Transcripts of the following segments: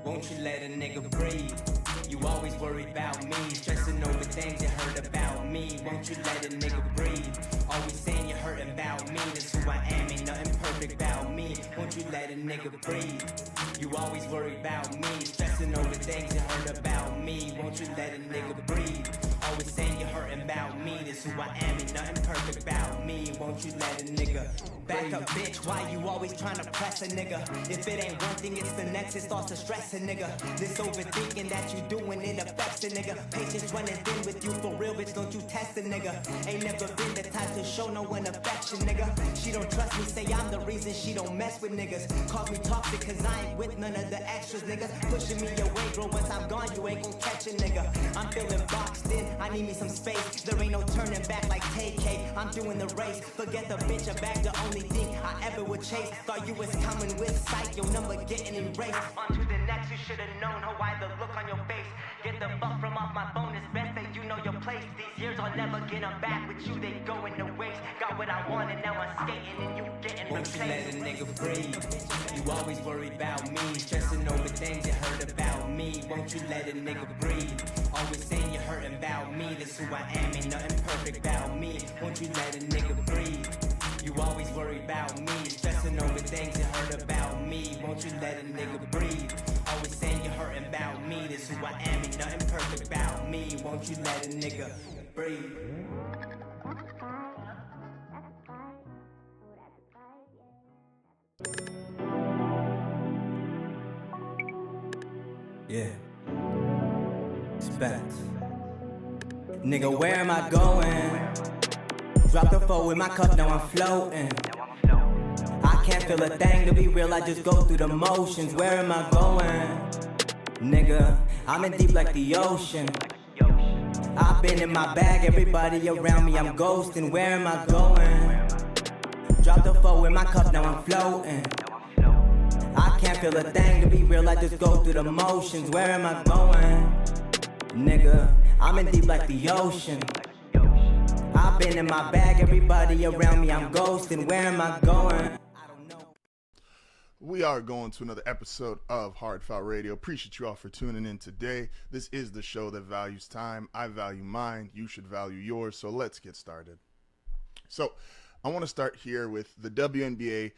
Won't you let a nigga breathe? You always worried about me, stressing over things you heard about me. Won't you let a nigga breathe? Always saying you're hurting about me, that's who I am, ain't nothing perfect about me. Won't you let a nigga breathe? You always worried about me, stressing over things you heard about me. Won't you let a nigga breathe? Always saying you're hurting about me, that's who I am, ain't nothing perfect about me. Won't you let a nigga back up, bitch? Why you always trying to press a nigga? If it ain't one thing, it's the next, it starts to stress a nigga. This overthinking that you doing, it affects a nigga. Patience running thin with you for real, bitch, don't you test a nigga. Ain't never been the type to show no one affection, nigga. She don't trust me, say I'm the reason she don't mess with niggas. Call me toxic cause I ain't with none of the extras, nigga. Pushing me away, bro, once I'm gone you ain't gon' catch a nigga. I'm feeling boxed in, I need me some space. There ain't no turning back like TK, I'm doing the race. Forget the bitch, I back the only thing I ever would chase. Thought you was coming with sight, your number getting erased. On to the next, you should've known how why the look on your face. Get the fuck from off my phone, it's best that you know your place. These years I'll never get them back with you, they go in the waste. Got what I wanted, now I'm skating and you getting replaced. Won't you let a nigga breathe? You always worried about me, stressing over things you heard about me. Won't you let a nigga breathe? Always saying you're hurting about me, that's who I am, ain't nothing perfect about me. Won't you let a nigga breathe? You always worried about me, stressing over things you heard about me. Won't you let a nigga breathe? Always saying you're hurting about me, that's who I am, ain't nothing perfect about me. Won't you let a nigga breathe? Yeah, it's facts. Nigga, where am I going? Drop the four in my cup, now I'm floating. I can't feel a thing, to be real, I just go through the motions. Where am I going? Nigga, I'm in deep like the ocean. I've been in my bag, everybody around me, I'm ghosting. Where am I going? Drop the four in my cup, now I'm floating. I can't feel a thing, to be real, I just go through the motions. Where am I going? Nigga, I'm in deep like the ocean. I've been in my bag, everybody around me, I'm ghosting. Where am I going? We are going to another episode of HardFoul Radio. Appreciate you all for tuning in today. This is the show that values time. I value mine. You should value yours. So let's get started. So I want to start here with the WNBA.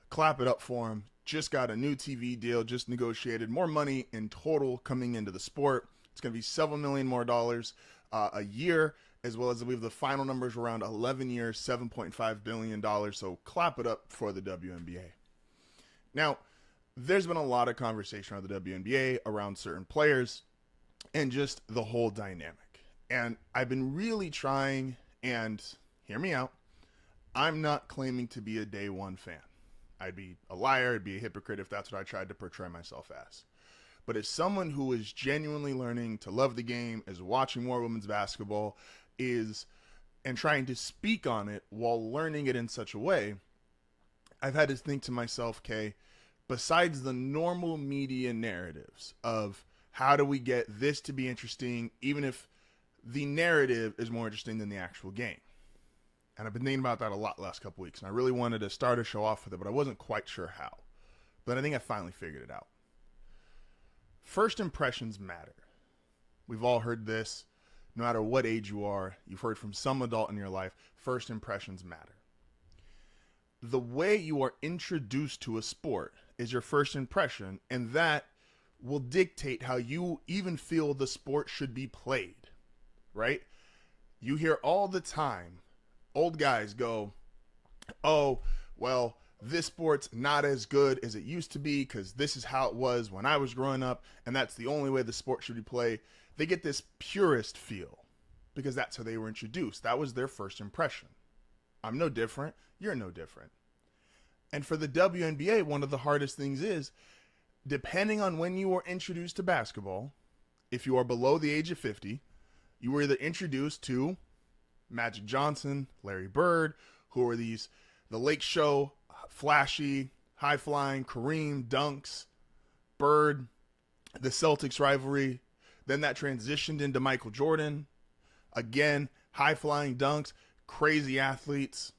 Clap it up for them. Just got a new TV deal, just negotiated. More money in total coming into the sport. It's going to be several million more dollars a year, as well as I believe the final numbers were around 11 years, $7.5 billion. So clap it up for the WNBA. Now, there's been a lot of conversation around the WNBA, around certain players, and just the whole dynamic. And I've been really trying, and hear me out, I'm not claiming to be a day one fan. I'd be a liar, I'd be a hypocrite if that's what I tried to portray myself as. But as someone who is genuinely learning to love the game, is watching more women's basketball, and trying to speak on it while learning it in such a way, I've had to think to myself, okay, besides the normal media narratives of how do we get this to be interesting, even if the narrative is more interesting than the actual game. And I've been thinking about that a lot last couple weeks, and I really wanted to start a show off with it, but I wasn't quite sure how. But I think I finally figured it out. First impressions matter. We've all heard this. No matter what age you are, you've heard from some adult in your life, first impressions matter. The way you are introduced to a sport is your first impression, and that will dictate how you even feel the sport should be played, right? You hear all the time old guys go, oh, well, this sport's not as good as it used to be because this is how it was when I was growing up, and that's the only way the sport should be played. They get this purist feel because that's how they were introduced. That was their first impression. I'm no different. You're no different. And for the WNBA, one of the hardest things is, depending on when you were introduced to basketball, if you are below the age of 50, you were either introduced to Magic Johnson, Larry Bird, who were the Lake Show, flashy, high-flying, Kareem, dunks, Bird, the Celtics rivalry. Then that transitioned into Michael Jordan. Again, high-flying dunks, crazy athletes.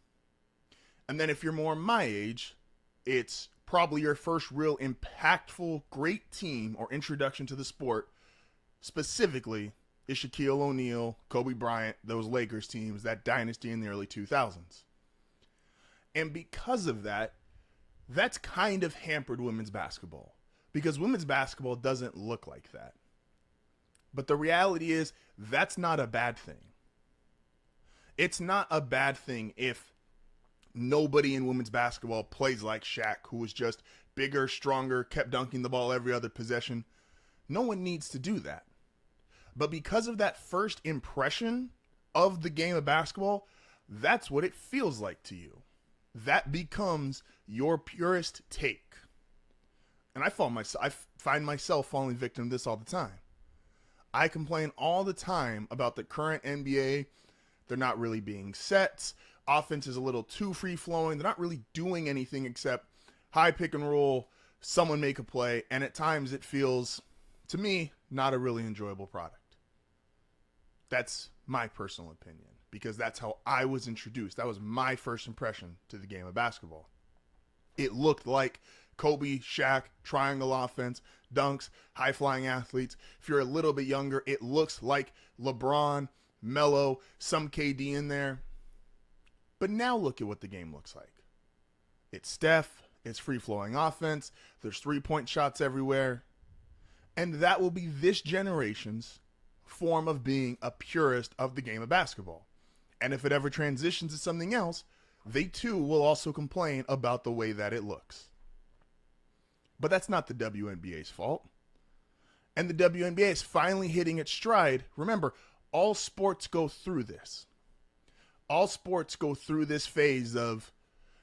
And then if you're more my age, it's probably your first real impactful, great team or introduction to the sport, specifically, is Shaquille O'Neal, Kobe Bryant, those Lakers teams, that dynasty in the early 2000s. And because of that, that's kind of hampered women's basketball, because women's basketball doesn't look like that. But the reality is, that's not a bad thing. It's not a bad thing if nobody in women's basketball plays like Shaq, who was just bigger, stronger, kept dunking the ball every other possession. No one needs to do that. But because of that first impression of the game of basketball, that's what it feels like to you. That becomes your purest take. And I find myself falling victim to this all the time. I complain all the time about the current NBA. They're not really being set. Offense is a little too free-flowing. They're not really doing anything except high pick and roll, someone make a play, and at times it feels, to me, not a really enjoyable product. That's my personal opinion, because that's how I was introduced. That was my first impression to the game of basketball. It looked like Kobe, Shaq, triangle offense, dunks, high-flying athletes. If you're a little bit younger, it looks like LeBron, Melo, some KD in there. But now look at what the game looks like. It's Steph, it's free-flowing offense, there's three-point shots everywhere. And that will be this generation's form of being a purist of the game of basketball. And if it ever transitions to something else, they too will also complain about the way that it looks. But that's not the WNBA's fault. And the WNBA is finally hitting its stride. Remember, all sports go through this. All sports go through this phase of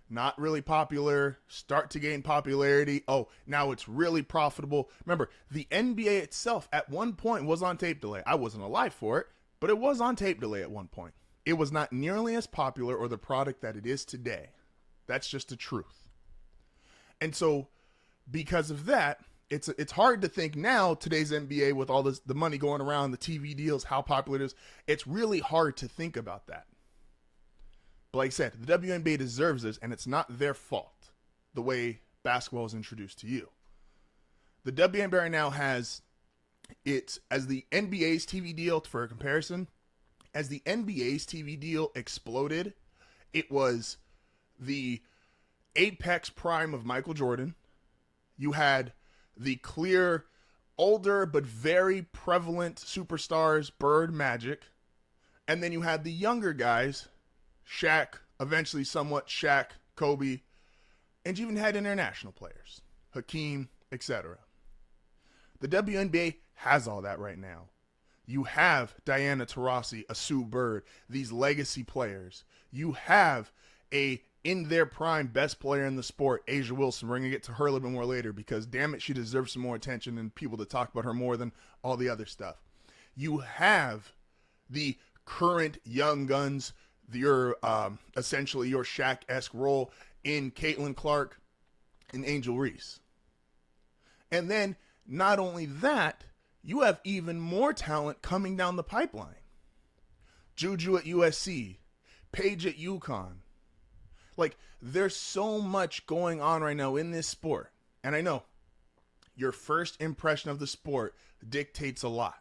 not really popular, start to gain popularity. Oh, now it's really profitable. Remember, the NBA itself at one point was on tape delay. I wasn't alive for it, but it was on tape delay at one point. It was not nearly as popular or the product that it is today. That's just the truth. And so because of that, it's hard to think now, today's NBA, with all this, the money going around, the TV deals, how popular it is. It's really hard to think about that. But like I said, the WNBA deserves this, and it's not their fault the way basketball is introduced to you. The WNBA right now has it as the NBA's TV deal. For a comparison, as the NBA's TV deal exploded, it was the apex prime of Michael Jordan. You had the clear, older but very prevalent superstars, Bird, Magic. And then you had the younger guys, Shaq, eventually somewhat Shaq, Kobe, and you even had international players, Hakeem, etc. The WNBA has all that right now. You have Diana Taurasi, a Sue Bird, these legacy players. You have a, in their prime, best player in the sport, Asia Wilson. We're going to get to her a little bit more later because, damn it, she deserves some more attention and people to talk about her more than all the other stuff. You have the current young guns, essentially your Shaq-esque role in Caitlin Clark and Angel Reese. And then, not only that, you have even more talent coming down the pipeline. Juju at USC, Paige at UConn. Like, there's so much going on right now in this sport. And I know your first impression of the sport dictates a lot.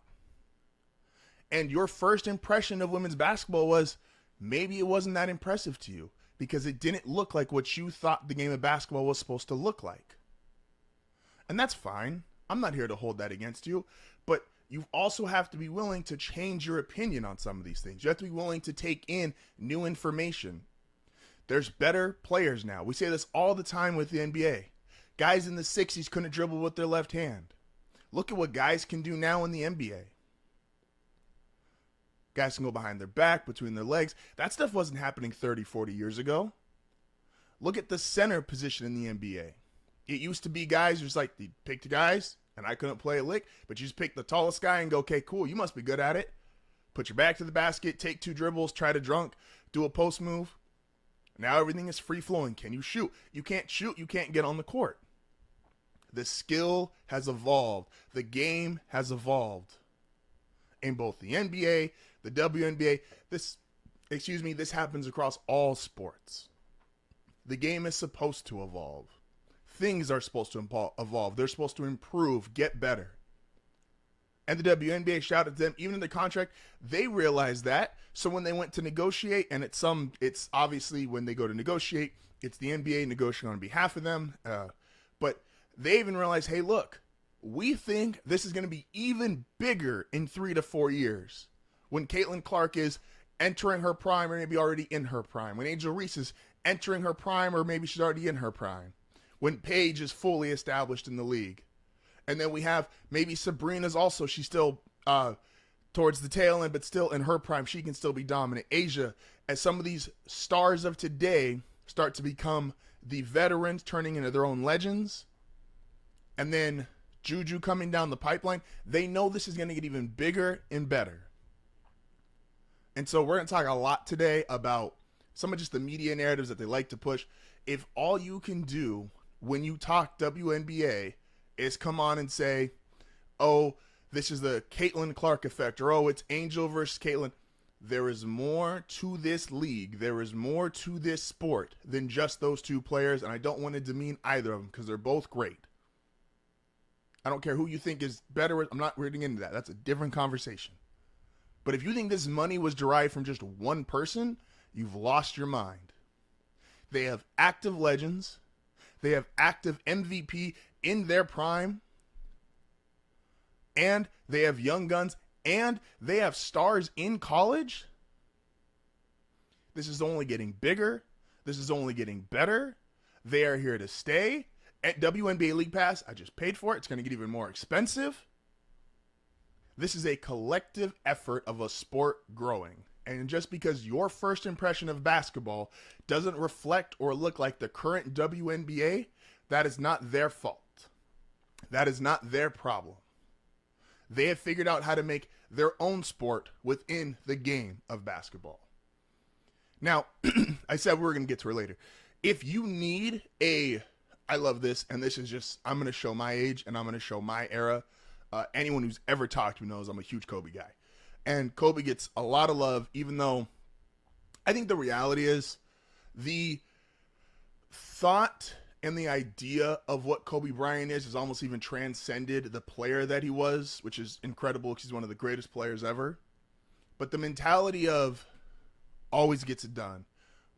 And your first impression of women's basketball was, maybe it wasn't that impressive to you because it didn't look like what you thought the game of basketball was supposed to look like. And that's fine. I'm not here to hold that against you, but you also have to be willing to change your opinion on some of these things. You have to be willing to take in new information. There's better players now. We say this all the time with the NBA. Guys in the 60s couldn't dribble with their left hand. Look at what guys can do now in the NBA. Guys can go behind their back, between their legs. That stuff wasn't happening 30, 40 years ago. Look at the center position in the NBA. It used to be guys just like, you pick the guys, and I couldn't play a lick, but you just pick the tallest guy and go, okay, cool, you must be good at it. Put your back to the basket, take 2 dribbles, try to drunk, do a post move. Now everything is free-flowing. Can you shoot? You can't shoot, you can't get on the court. The skill has evolved. The game has evolved. In both the NBA, the WNBA, this happens across all sports. The game is supposed to evolve. things are supposed to evolve. They're supposed to improve, get better. And the WNBA shouted to them, even in the contract, they realized that. So when they went to negotiate, and it's obviously when they go to negotiate, it's the NBA negotiating on behalf of them. But they even realized, hey, look, we think this is going to be even bigger in 3 to 4 years. When Caitlin Clark is entering her prime or maybe already in her prime. When Angel Reese is entering her prime or maybe she's already in her prime. When Paige is fully established in the league. And then we have maybe Sabrina's also, she's still towards the tail end, but still in her prime, she can still be dominant. Asia, as some of these stars of today start to become the veterans turning into their own legends, and then Juju coming down the pipeline, they know this is going to get even bigger and better. And so we're going to talk a lot today about some of just the media narratives that they like to push. If all you can do when you talk WNBA is come on and say, oh, this is the Caitlin Clark effect, or oh, it's Angel versus Caitlin. There is more to this league. There is more to this sport than just those two players, and I don't want to demean either of them because they're both great. I don't care who you think is better. I'm not reading into that. That's a different conversation. But if you think this money was derived from just one person, you've lost your mind. They have active legends. They have active MVP in their prime. And they have young guns. And they have stars in college. This is only getting bigger. This is only getting better. They are here to stay. At WNBA League Pass, I just paid for it. It's going to get even more expensive. This is a collective effort of a sport growing. And just because your first impression of basketball doesn't reflect or look like the current WNBA, that is not their fault. That is not their problem. They have figured out how to make their own sport within the game of basketball. Now, I said we were going to get to it later. If you need I love this, and this is just, I'm going to show my age, and I'm going to show my era. Anyone who's ever talked to me knows I'm a huge Kobe guy. And Kobe gets a lot of love, even though I think the reality is the thought and the idea of what Kobe Bryant is has almost even transcended the player that he was, which is incredible because he's one of the greatest players ever. But the mentality of always gets it done,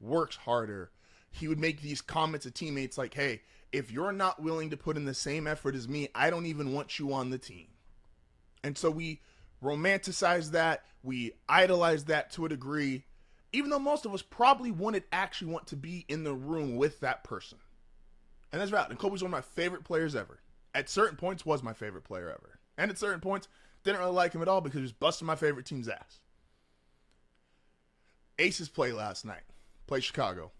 works harder. He would make these comments to teammates like, hey, if you're not willing to put in the same effort as me, I don't even want you on the team. And so we romanticize that. We idolize that to a degree, even though most of us probably wouldn't actually want to be in the room with that person. And that's valid. And Kobe's one of my favorite players ever. At certain points, was my favorite player ever. And at certain points, didn't really like him at all because he was busting my favorite team's ass. Aces play last night. Play Chicago.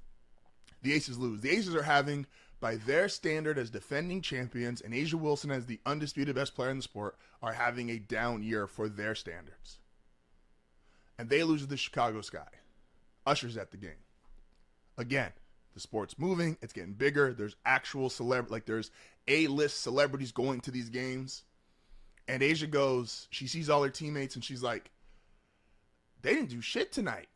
The Aces lose. The Aces are having, by their standard as defending champions, and A'ja Wilson as the undisputed best player in the sport, are having a down year for their standards. And they lose to the Chicago Sky. Usher's at the game. Again, the sport's moving. It's getting bigger. There's actual there's A-list celebrities going to these games. And A'ja goes, she sees all her teammates, and she's like, they didn't do shit tonight.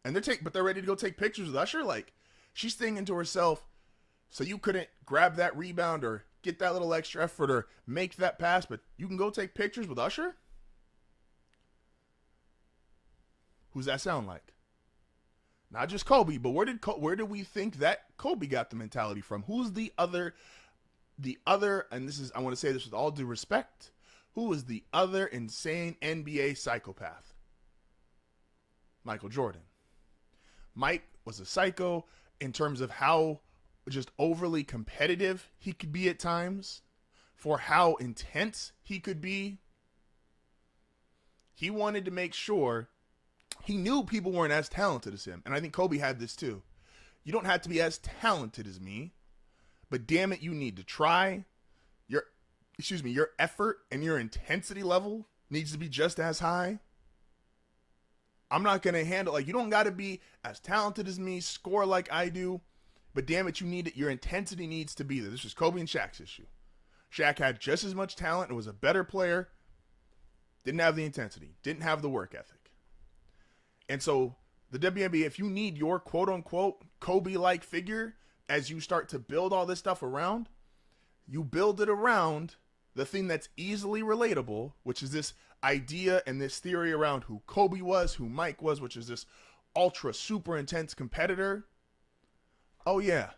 And they're ready to go take pictures with Usher. Like, she's thinking to herself, so you couldn't grab that rebound or get that little extra effort or make that pass, but you can go take pictures with Usher? Who's that sound like? Not just Kobe, but where did we think that Kobe got the mentality from? Who's the other, and this is, I want to say this with all due respect, who is the other insane NBA psychopath? Michael Jordan. Mike was a psycho in terms of how just overly competitive he could be at times, for how intense he could be. He wanted to make sure he knew people weren't as talented as him. And I think Kobe had this too. You don't have to be as talented as me, but damn it, you need to try. Your effort and your intensity level needs to be just as high. I'm not going to handle, you don't got to be as talented as me, score like I do, but damn it, your intensity needs to be there. This was Kobe and Shaq's issue. Shaq had just as much talent and was a better player, didn't have the intensity, didn't have the work ethic. And so the WNBA, if you need your quote-unquote Kobe-like figure, as you start to build all this stuff around, you build it around the thing that's easily relatable, which is this idea and this theory around who Kobe was, who Mike was, which is this ultra super intense competitor. Oh yeah.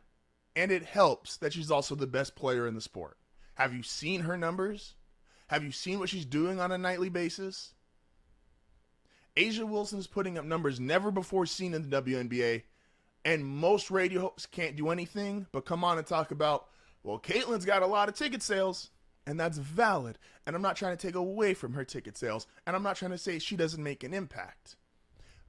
And it helps that she's also the best player in the sport. Have you seen her numbers? Have you seen what she's doing on a nightly basis? A'ja Wilson is putting up numbers never before seen in the WNBA, and most radio hosts can't do anything but come on and talk about, well, Caitlyn's got a lot of ticket sales, and that's valid. And I'm not trying to take away from her ticket sales, and I'm not trying to say she doesn't make an impact.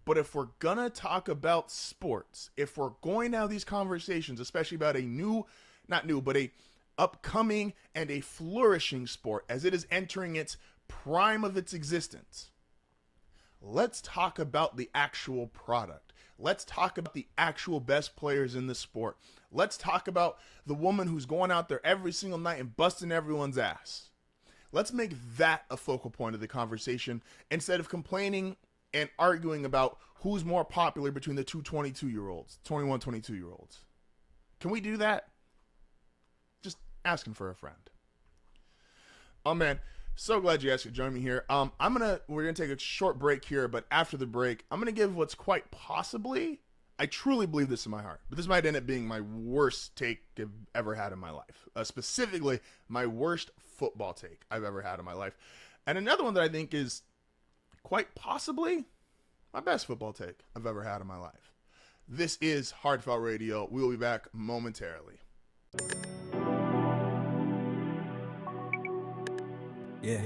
But if we're going to talk about sports, if we're going to have these conversations, especially about a upcoming and a flourishing sport as it is entering its prime of its existence, let's talk about the actual product. Let's talk about the actual best players in the sport. Let's talk about the woman who's going out there every single night and busting everyone's ass. Let's make that a focal point of the conversation instead of complaining and arguing about who's more popular between the two 22-year-olds, 21, 22-year-olds. Can we do that? Just asking for a friend. Oh, man. So glad you guys could join me here. We're gonna take a short break here, but after the break, I'm gonna give what's quite possibly, I truly believe this in my heart, but this might end up being my worst take I've ever had in my life. Specifically, my worst football take I've ever had in my life. And another one that I think is quite possibly my best football take I've ever had in my life. This is HardFoul Radio. We will be back momentarily. Yeah.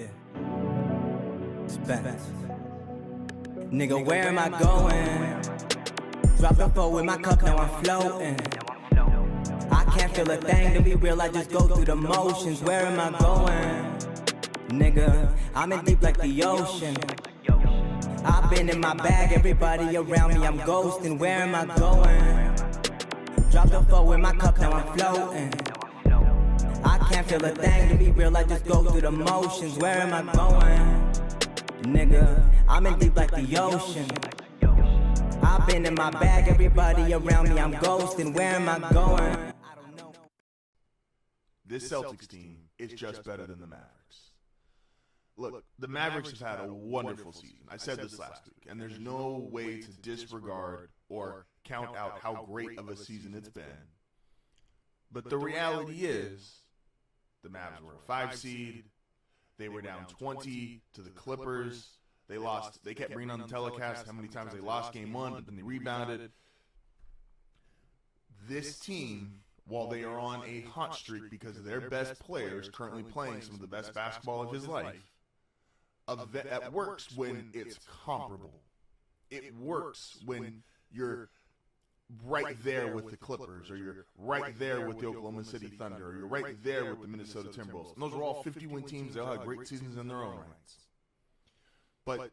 Spence. Nigga, where am I going? Drop the phone with my cup, now I'm floating. I can't feel a thing, to be real, I just go through the motions. Where am I going? Nigga, I'm in deep like the ocean. I've been in my bag, everybody around me, I'm ghosting. Where am I going? Drop the phone with my cup, now I'm floating. I can't feel a thing, to be real, I just go through the motions. Where am I going? Nigga, I'm in deep like the ocean. I've been in my bag, everybody around me, I'm ghosting. Where am I going? This Celtics team is just better than the Mavericks. Look, the Mavericks have had a wonderful season. I said this last week, and there's no way to disregard or count out how great of a season it's been. But the reality is, the Mavs were a 5 seed. They were down 20 to the Clippers. They lost. They kept bringing on the telecast how many times they lost game 1, but then they rebounded. This team, while they are on a hot streak because their best player is currently playing some of the best basketball of his life, that works when it's comparable. It works when you're right there with the Clippers, or you're right there with the Oklahoma City Thunder, or you're right there with the Minnesota Timberwolves. And those are all 50-win teams. They all had great seasons in their own rights. But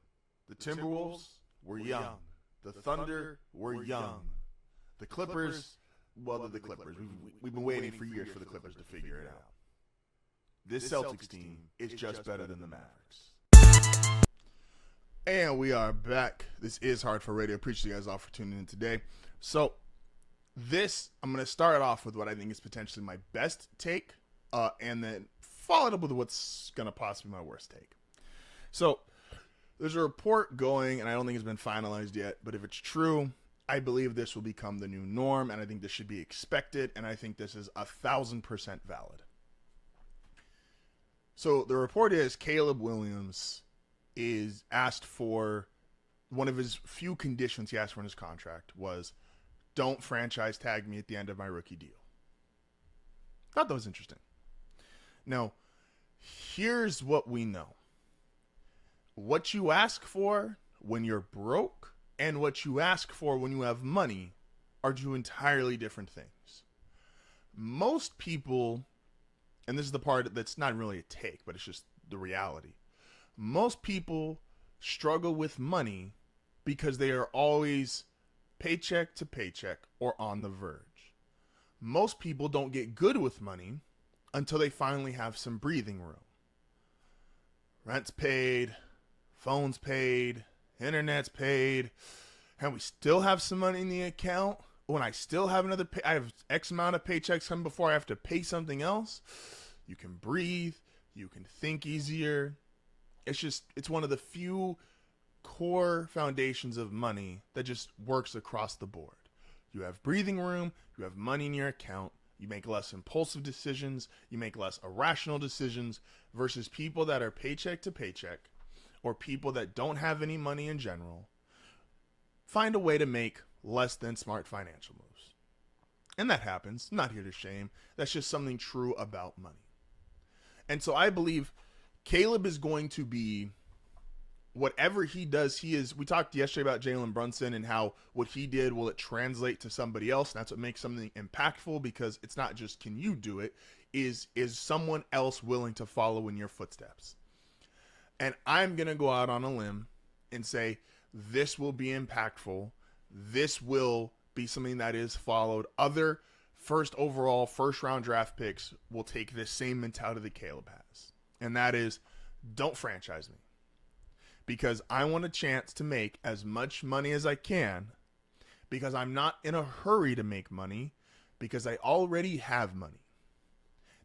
the Timberwolves were young. The Thunder were young. The Clippers, well, they're the Clippers. We've been waiting for years for the Clippers to figure it out. This Celtics team is just better than the Mavericks. And we are back. This is HardFoul Radio. Appreciate you guys all for tuning in today. So I'm going to start off with what I think is potentially my best take, and then follow it up with what's going to possibly be my worst take. So there's a report going, and I don't think it's been finalized yet, but if it's true, I believe this will become the new norm, and I think this should be expected, and I think this is 1,000% valid. So the report is Caleb Williams is asked for, one of his few conditions he asked for in his contract was, don't franchise tag me at the end of my rookie deal. Thought that was interesting. Now, here's what we know. What you ask for when you're broke and what you ask for when you have money are two entirely different things. Most people, and this is the part that's not really a take, but it's just the reality. Most people struggle with money because they are always paycheck to paycheck or on the verge. Most people don't get good with money until they finally have some breathing room. Rent's paid, phone's paid, internet's paid, and we still have some money in the account, when I still have I have X amount of paychecks coming before I have to pay something else. You can breathe. You can think easier. It's one of the few core foundations of money that just works across the board. You have breathing room. You have money in your account. You make less impulsive decisions. You make less irrational decisions versus people that are paycheck to paycheck or people that don't have any money in general. Find a way to make less than smart financial moves. And that happens. I'm not here to shame. That's just something true about money. And so I believe Caleb is going to be, whatever he does, we talked yesterday about Jalen Brunson and how what he did, will it translate to somebody else? And that's what makes something impactful, because it's not just can you do it, is someone else willing to follow in your footsteps? And I'm going to go out on a limb and say this will be impactful. This will be something that is followed. Other first round draft picks will take this same mentality that Caleb has. And that is, don't franchise me. Because I want a chance to make as much money as I can, because I'm not in a hurry to make money, because I already have money.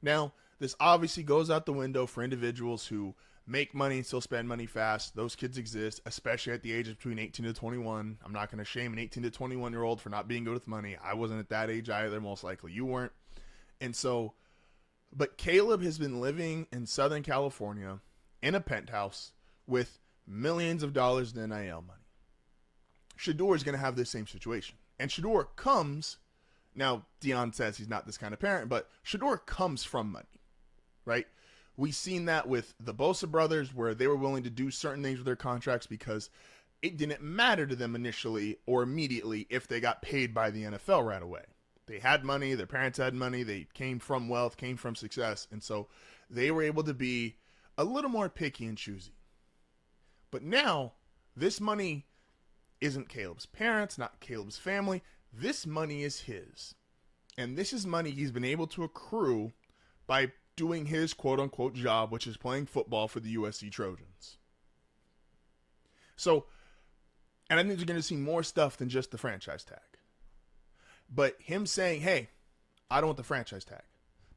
Now, this obviously goes out the window for individuals who make money and still spend money fast. Those kids exist, especially at the age of between 18 to 21. I'm not going to shame an 18 to 21-year-old for not being good with money. I wasn't at that age either. Most likely you weren't. And so, but Caleb has been living in Southern California in a penthouse with millions of dollars in NIL money. Shedeur is going to have the same situation. And Shedeur comes, now Deion says he's not this kind of parent, but Shedeur comes from money, right? We've seen that with the Bosa brothers, where they were willing to do certain things with their contracts because it didn't matter to them initially or immediately if they got paid by the NFL right away. They had money, their parents had money, they came from wealth, came from success, and so they were able to be a little more picky and choosy. But now, this money isn't Caleb's parents, not Caleb's family. This money is his. And this is money he's been able to accrue by doing his quote-unquote job, which is playing football for the USC Trojans. So, and I think you're going to see more stuff than just the franchise tag. But him saying, hey, I don't want the franchise tag,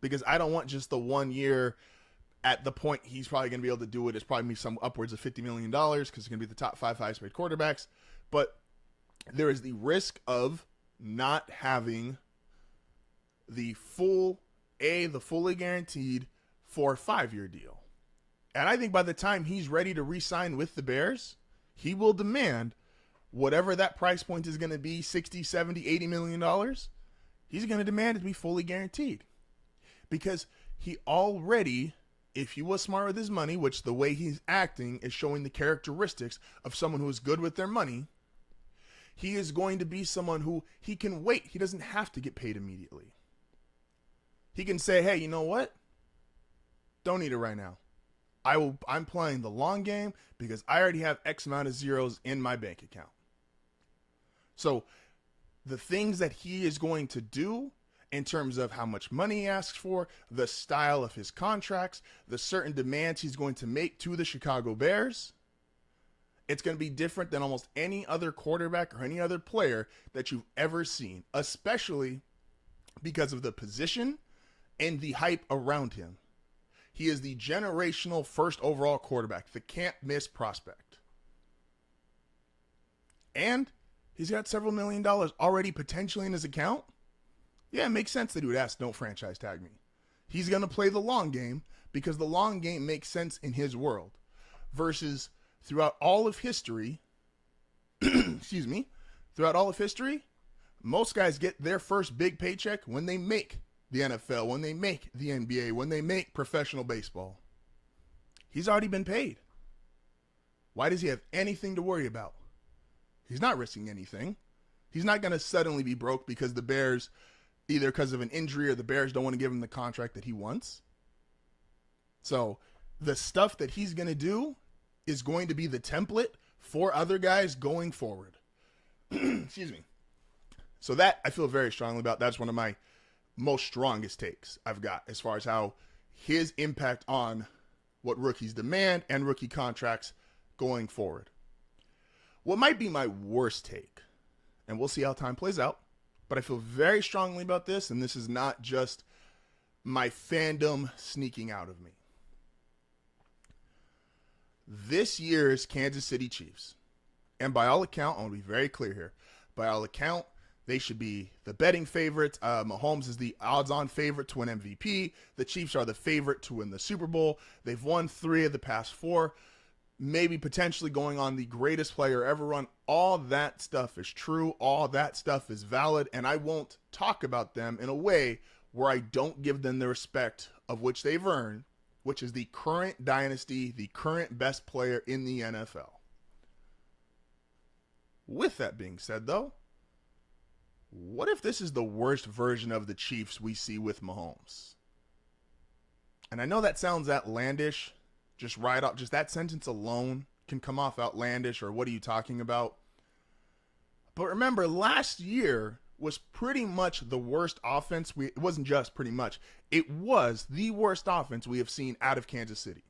because I don't want just the 1 year. At the point he's probably going to be able to do it, it's probably be some upwards of $50 million, because it's going to be the top 5 highest paid quarterbacks. But there is the risk of not having the fully guaranteed 4 or 5 year deal. And I think by the time he's ready to re-sign with the Bears, he will demand whatever that price point is going to be, 60, 70, 80 million dollars. He's going to demand it to be fully guaranteed, because he already, if he was smart with his money, which the way he's acting is showing the characteristics of someone who is good with their money, he is going to be someone who he can wait. He doesn't have to get paid immediately. He can say, hey, you know what? Don't need it right now. I'm playing the long game because I already have X amount of zeros in my bank account. So the things that he is going to do in terms of how much money he asks for, the style of his contracts, the certain demands he's going to make to the Chicago Bears, it's going to be different than almost any other quarterback or any other player that you've ever seen, especially because of the position and the hype around him. He is the generational first overall quarterback, the can't-miss prospect. And he's got several $1 million already potentially in his account. Yeah, it makes sense that he would ask, don't franchise tag me. He's going to play the long game because the long game makes sense in his world. Versus throughout all of history, throughout all of history, most guys get their first big paycheck when they make the NFL, when they make the NBA, when they make professional baseball. He's already been paid. Why does he have anything to worry about? He's not risking anything. He's not going to suddenly be broke because the Bears, either because of an injury or the Bears don't want to give him the contract that he wants. So the stuff that he's going to do is going to be the template for other guys going forward. Excuse me. So that I feel very strongly about. That's one of my most strongest takes I've got as far as how his impact on what rookies demand and rookie contracts going forward. What might be my worst take, and we'll see how time plays out, But I feel very strongly about this, and this is not just my fandom sneaking out of me. This year's Kansas City Chiefs, and by all account, I want to be very clear here, by all account, they should be the betting favorites. Mahomes is the odds-on favorite to win MVP. The Chiefs are the favorite to win the Super Bowl. They've won 3 of the past 4, maybe potentially going on the greatest player ever run. All that stuff is true. All that stuff is valid, and I won't talk about them in a way where I don't give them the respect of which they've earned, which is the current dynasty, the current best player in the NFL. With that being said, though, what if this is the worst version of the Chiefs we see with Mahomes? And I know that sounds outlandish. Just that sentence alone can come off outlandish, or what are you talking about? But remember, last year was pretty much the worst offense. It wasn't just pretty much. It was the worst offense we have seen out of Kansas City.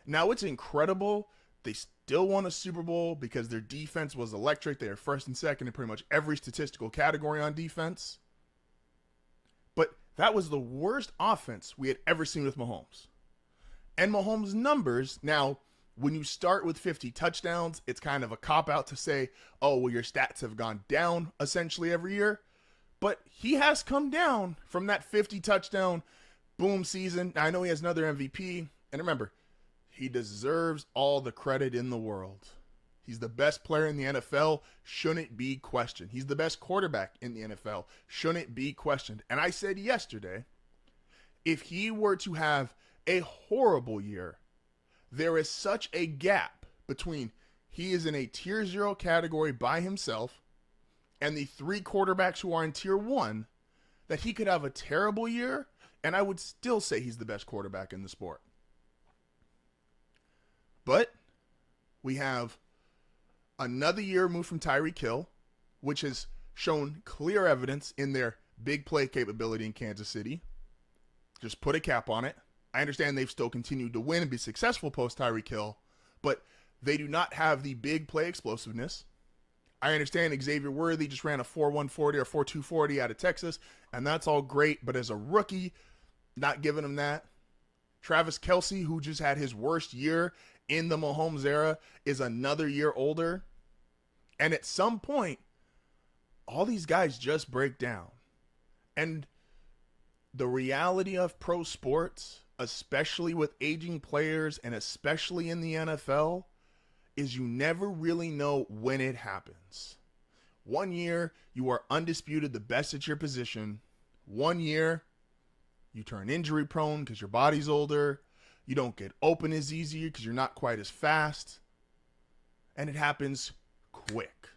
Now, it's incredible. They still won a Super Bowl because their defense was electric. They are first and second in pretty much every statistical category on defense. But that was the worst offense we had ever seen with Mahomes. And Mahomes' numbers, now, when you start with 50 touchdowns, it's kind of a cop-out to say, oh, well, your stats have gone down essentially every year. But he has come down from that 50 touchdown boom season. Now, I know he has another MVP. And remember, he deserves all the credit in the world. He's the best player in the NFL, shouldn't be questioned. He's the best quarterback in the NFL, shouldn't be questioned. And I said yesterday, if he were to have a horrible year, there is such a gap between he is in a tier 0 category by himself and the 3 quarterbacks who are in tier 1 that he could have a terrible year, and I would still say he's the best quarterback in the sport. But we have another year removed from Tyreek Hill, which has shown clear evidence in their big play capability in Kansas City. Just put a cap on it. I understand they've still continued to win and be successful post Tyreek Hill, but they do not have the big play explosiveness. I understand Xavier Worthy just ran a 4.140 or 4.240 out of Texas, and that's all great, but as a rookie, not giving him that. Travis Kelce, who just had his worst year in the Mahomes era, is another year older. And at some point, all these guys just break down. And the reality of pro sports, especially with aging players and especially in the NFL, is you never really know when it happens. 1 year, you are undisputed the best at your position. 1 year, you turn injury prone because your body's older. You don't get open as easy because you're not quite as fast. And it happens quick.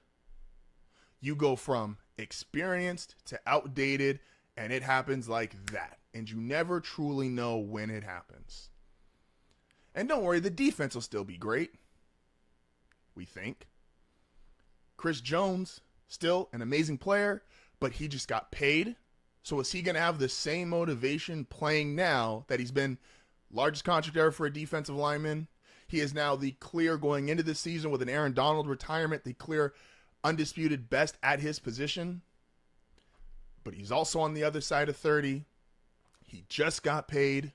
You go from experienced to outdated, and it happens like that. And you never truly know when it happens. And don't worry, the defense will still be great. We think. Chris Jones, still an amazing player, but he just got paid. So is he going to have the same motivation playing now that he's been largest contract ever for a defensive lineman? He is now the clear, going into this season with an Aaron Donald retirement, the clear undisputed best at his position. But he's also on the other side of 30. He just got paid.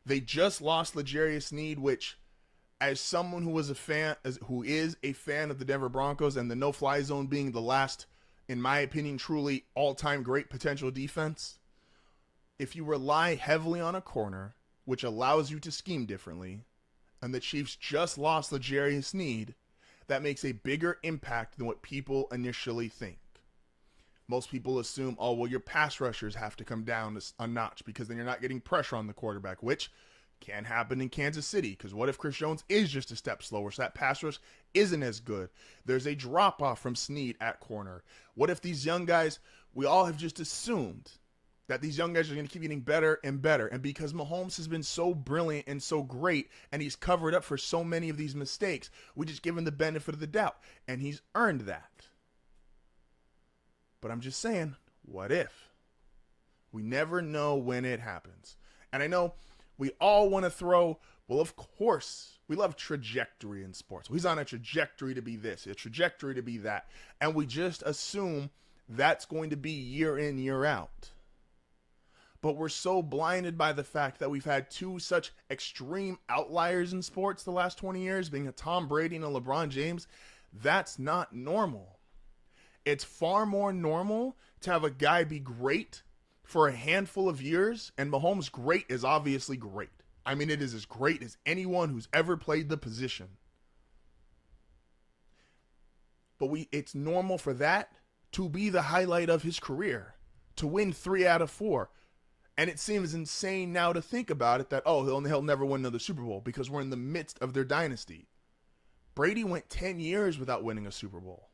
They just lost L'Jarius Sneed, which, as someone who is a fan of the Denver Broncos and the no-fly zone being the last, in my opinion, truly all-time great potential defense, if you rely heavily on a corner, which allows you to scheme differently, and the Chiefs just lost L'Jarius Sneed, that makes a bigger impact than what people initially think. Most people assume, oh, well, your pass rushers have to come down a notch because then you're not getting pressure on the quarterback, which can happen in Kansas City, because what if Chris Jones is just a step slower, so that pass rush isn't as good? There's a drop-off from Sneed at corner. What if these young guys, we all have just assumed that these young guys are going to keep getting better and better, and because Mahomes has been so brilliant and so great, and he's covered up for so many of these mistakes, we just give him the benefit of the doubt, and he's earned that. But I'm just saying, what if? We never know when it happens. And I know we all want to throw, well, of course, we love trajectory in sports. He's on a trajectory to be this, a trajectory to be that. And we just assume that's going to be year in, year out. But we're so blinded by the fact that we've had two such extreme outliers in sports the last 20 years, being a Tom Brady and a LeBron James. That's not normal. It's far more normal to have a guy be great for a handful of years, and Mahomes' great is obviously great. I mean, it is as great as anyone who's ever played the position. But it's normal for that to be the highlight of his career, to win 3 out of 4. And it seems insane now to think about it that, oh, he'll never win another Super Bowl because we're in the midst of their dynasty. Brady went 10 years without winning a Super Bowl.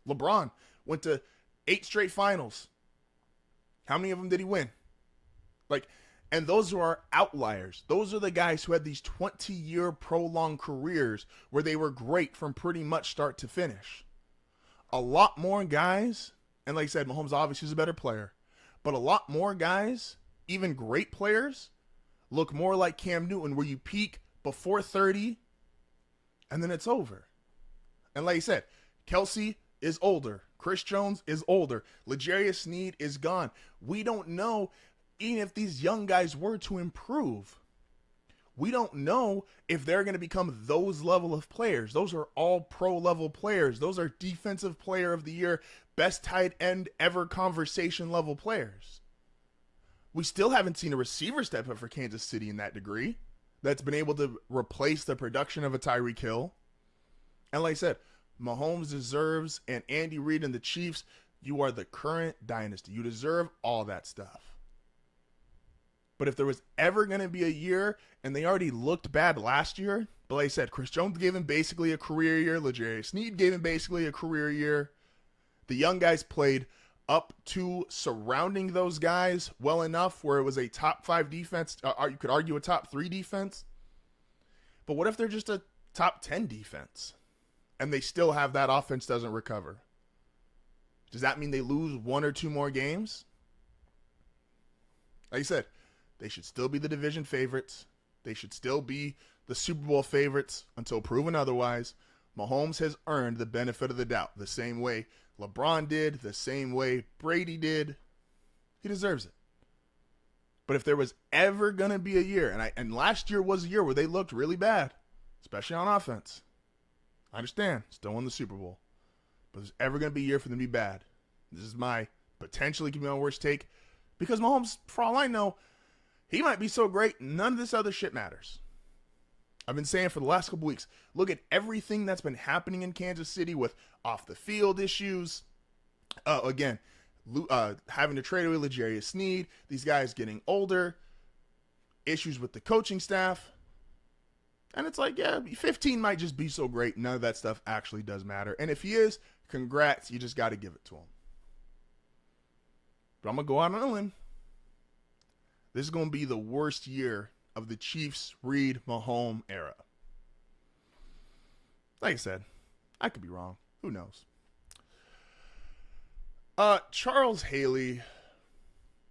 LeBron went to 8 straight finals. How many of them did he win? And those are outliers. Those are the guys who had these 20-year prolonged careers where they were great from pretty much start to finish. A lot more guys, and like I said, Mahomes obviously is a better player, but a lot more guys, even great players, look more like Cam Newton, where you peak before 30 and then it's over. And like I said, Kelsey is older. Chris Jones is older. L'Jarius Sneed is gone. We don't know, even if these young guys were to improve, we don't know if they're going to become those level of players. Those are all pro level players. Those are defensive player of the year, best tight end ever conversation level players. We still haven't seen a receiver step up for Kansas City in that degree that's been able to replace the production of a Tyreek Hill. And like I said, Mahomes deserves, and Andy Reid and the Chiefs, you are the current dynasty. You deserve all that stuff. But if there was ever going to be a year, and they already looked bad last year, but like I said, Chris Jones gave him basically a career year. L'Jarius Sneed gave him basically a career year. The young guys played up to surrounding those guys well enough where it was a top 5 defense. You could argue a top 3 defense. But what if they're just a top 10 defense and they still have that offense doesn't recover? Does that mean they lose 1 or 2 more games? Like I said, they should still be the division favorites. They should still be the Super Bowl favorites until proven otherwise. Mahomes has earned the benefit of the doubt the same way LeBron did, the same way Brady did. He deserves it. But if there was ever going to be a year, and last year was a year where they looked really bad, especially on offense. I understand, still won the Super Bowl. But there's ever going to be a year for them to be bad. This is my potentially could be my worst take. Because Mahomes, for all I know, he might be so great, none of this other shit matters. I've been saying for the last couple weeks, look at everything that's been happening in Kansas City with off-the-field issues. Having to trade away L'Jarius Sneed, these guys getting older, issues with the coaching staff. And it's like, yeah, 15 might just be so great, none of that stuff actually does matter. And if he is, congrats, you just got to give it to him. But I'm going to go out on a limb. This is going to be the worst year of the Chiefs, Reid, Mahomes era. Like I said, I could be wrong. Who knows? Charles Haley.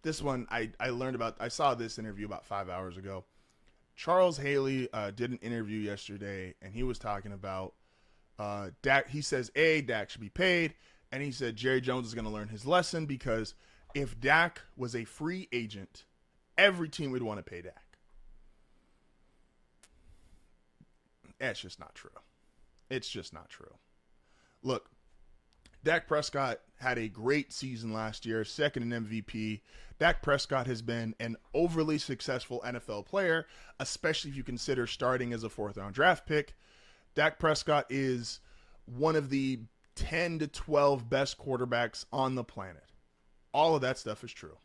This one I learned about. I saw this interview about 5 hours ago. Charles Haley did an interview yesterday, and he was talking about Dak. He says, Dak should be paid. And he said Jerry Jones is going to learn his lesson because if Dak was a free agent, every team would want to pay Dak. That's just not true. It's just not true. Look, Dak Prescott had a great season last year, second in MVP. Dak Prescott has been an overly successful NFL player, especially if you consider starting as a 4th-round draft pick. Dak Prescott is one of the 10 to 12 best quarterbacks on the planet. All of that stuff is true.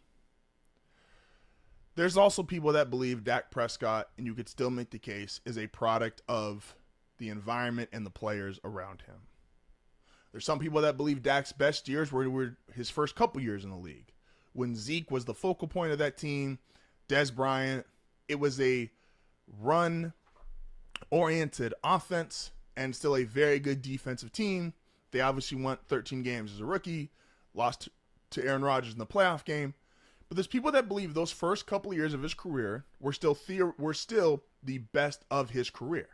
There's also people that believe Dak Prescott, and you could still make the case, is a product of the environment and the players around him. There's some people that believe Dak's best years were his first couple years in the league. When Zeke was the focal point of that team, Dez Bryant, it was a run-oriented offense and still a very good defensive team. They obviously won 13 games as a rookie, lost to Aaron Rodgers in the playoff game. But there's people that believe those first couple of years of his career were still the best of his career.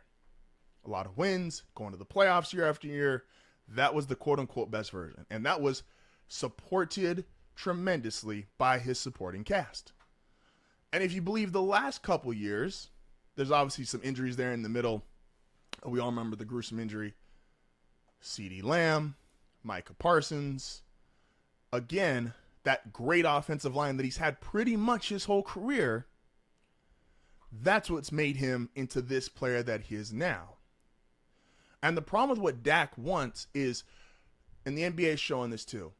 A lot of wins, going to the playoffs year after year. that was the quote-unquote best version. And that was supported tremendously by his supporting cast. And if you believe the last couple years, there's obviously some injuries there in the middle. We all remember the gruesome injury. CeeDee Lamb, Micah Parsons. Again, that great offensive line that he's had pretty much his whole career. That's what's made him into this player that he is now. And the problem with what Dak wants is, and the NBA is showing this too,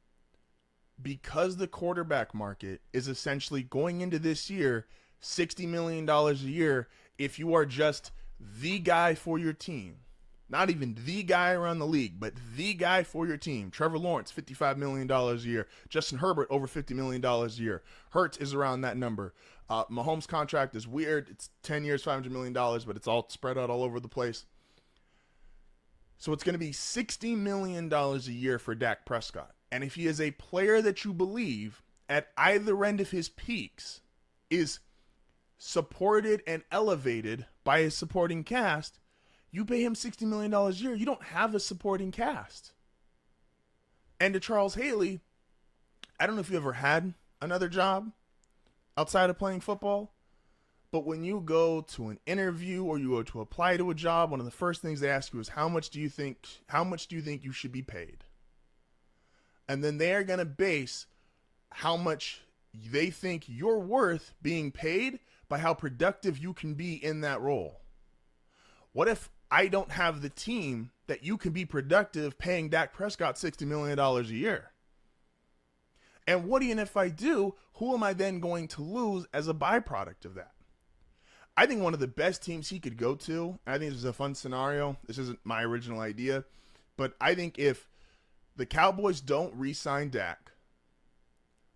because the quarterback market is essentially going into this year $60 million a year if you are just the guy for your team. Not even the guy around the league, but the guy for your team. Trevor Lawrence, $55 million a year. Justin Herbert, over $50 million a year. Hurts is around that number. Mahomes' contract is weird. It's 10 years, $500 million, but it's all spread out all over the place. So it's going to be $60 million a year for Dak Prescott. And if he is a player that you believe at either end of his peaks is supported and elevated by his supporting cast, you pay him $60 million a year. You don't have a supporting cast. And to Charles Haley, I don't know if you ever had another job outside of playing football, but when you go to an interview or you go to apply to a job, one of the first things they ask you is how much do you think you should be paid? And then they are going to base how much they think you're worth being paid by how productive you can be in that role. What if I don't have the team that you can be productive paying Dak Prescott $60 million a year? And what even if I do, who am I then going to lose as a byproduct of that? I think one of the best teams he could go to, and I think this is a fun scenario. This isn't my original idea, but I think if the Cowboys don't re-sign Dak,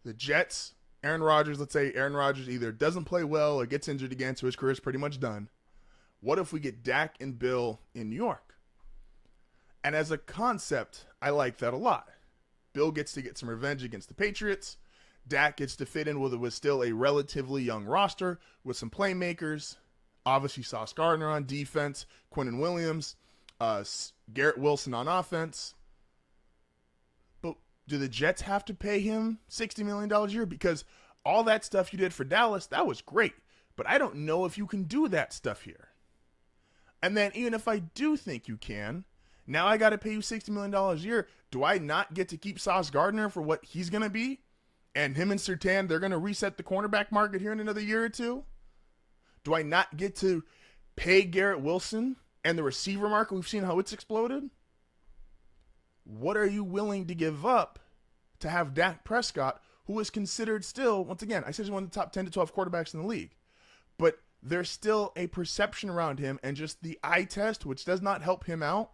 the Jets, Aaron Rodgers, let's say Aaron Rodgers either doesn't play well or gets injured again, so his career is pretty much done. What if we get Dak and Bill in New York? And as a concept, I like that a lot. Bill gets to get some revenge against the Patriots. Dak gets to fit in with still a relatively young roster with some playmakers. Obviously, Sauce Gardner on defense, Quinnen Williams, Garrett Wilson on offense. But do the Jets have to pay him $60 million a year? Because all that stuff you did for Dallas, that was great. But I don't know if you can do that stuff here. And then even if I do think you can, now I got to pay you $60 million a year. Do I not get to keep Sauce Gardner for what he's going to be? And him and Surtain, they're going to reset the cornerback market here in another year or two? Do I not get to pay Garrett Wilson and the receiver market? We've seen how it's exploded. What are you willing to give up to have Dak Prescott, who is considered still, once again, I said he's one of the top 10 to 12 quarterbacks in the league, but there's still a perception around him and just the eye test, which does not help him out,